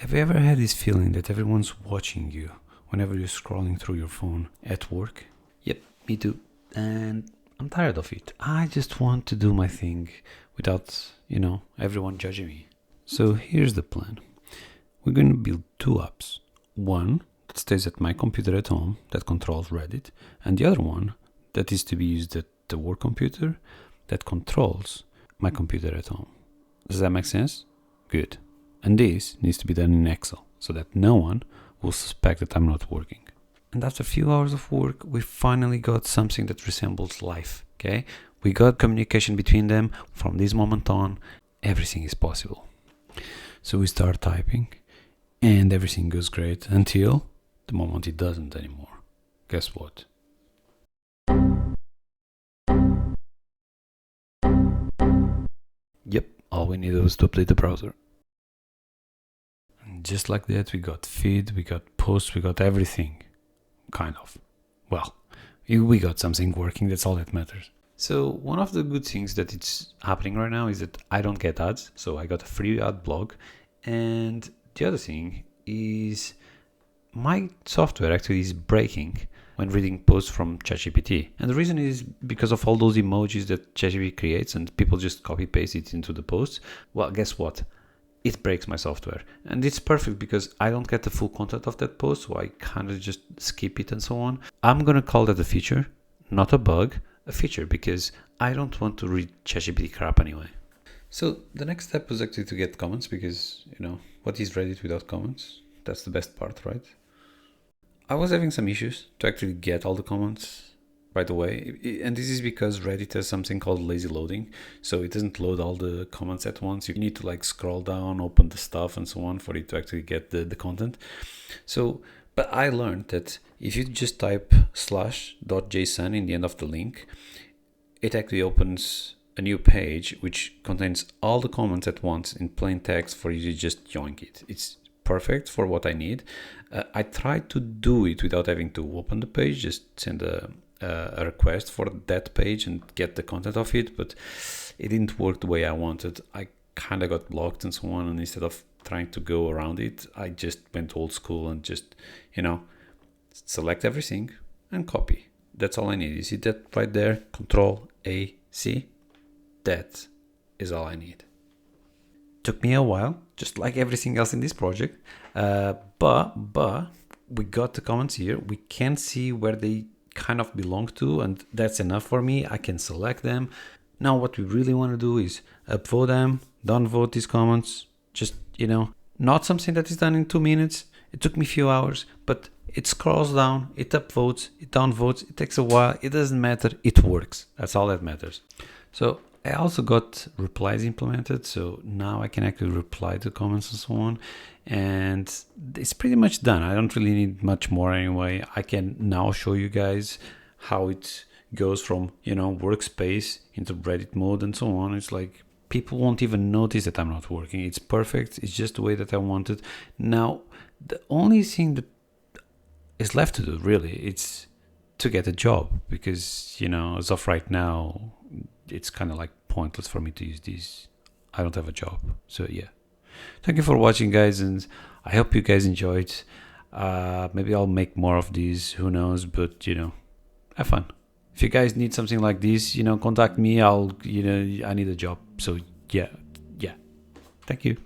Have you ever had this feeling that everyone's watching you whenever you're scrolling through your phone at work? Yep, me too. And I'm tired of it. I just want to do my thing without, everyone judging me. So here's the plan. We're going to build two apps. One that stays at my computer at home that controls Reddit, and the other one that is to be used at the work computer that controls my computer at home. Does that make sense? Good. And this needs to be done in Excel so that no one will suspect that I'm not working. And after a few hours of work, we finally got something that resembles life, okay? We got communication between them. From this moment on, everything is possible. So we start typing and everything goes great until the moment it doesn't anymore. Guess what? Yep, all we needed was to update the browser. And just like that, we got feed, we got posts, we got everything. Kind of. Well, we got something working, that's all that matters. So one of the good things that it's happening right now is that I don't get ads, so I got a free ad block. And the other thing is my software actually is breaking when reading posts from ChatGPT. And the reason is because of all those emojis that ChatGPT creates and people just copy paste it into the posts. Well, guess what? It breaks my software. And it's perfect because I don't get the full content of that post, so I kind of just skip it and so on. I'm going to call that a feature, not a bug, a feature, because I don't want to read ChatGPT crap anyway. So the next step was actually to get comments because, what is Reddit without comments? That's the best part, right? I was having some issues to actually get all the comments right away. And this is because Reddit has something called lazy loading. So it doesn't load all the comments at once. You need to scroll down, open the stuff and so on for it to actually get the content. So, but I learned that if you just type /.json in the end of the link, it actually opens a new page which contains all the comments at once in plain text for you to just yoink it. It's perfect for what I need. I tried to do it without having to open the page, just send a request for that page and get the content of it, but it didn't work the way I wanted. I kind of got blocked and so on, and instead of trying to go around it, I just went old school and just, select everything and copy. That's all I need. You see that right there? Control A, C. That is all I need. Took me a while, just like everything else in this project, but we got the comments here. We can see where they kind of belong to, and that's enough for me. I can select them. Now what we really want to do is upvote them, downvote these comments. Just, not something that is done in 2 minutes. It took me a few hours, but it scrolls down, it upvotes, it downvotes, it takes a while. It doesn't matter, it works. That's all that matters. So I also got replies implemented, so now I can actually reply to comments and so on, and it's pretty much done. I don't really need much more anyway. I can now show you guys how it goes from, workspace into Reddit mode and so on. It's like people won't even notice that I'm not working. It's perfect. It's just the way that I want it. Now, the only thing that is left to do really, it's to get a job, because, as of right now, it's kind of pointless for me to use these. I don't have a job. So yeah. Thank you for watching, guys, and I hope you guys enjoyed. Maybe I'll make more of these, who knows, but have fun. If you guys need something like this, contact me. I need a job. So yeah. Thank you.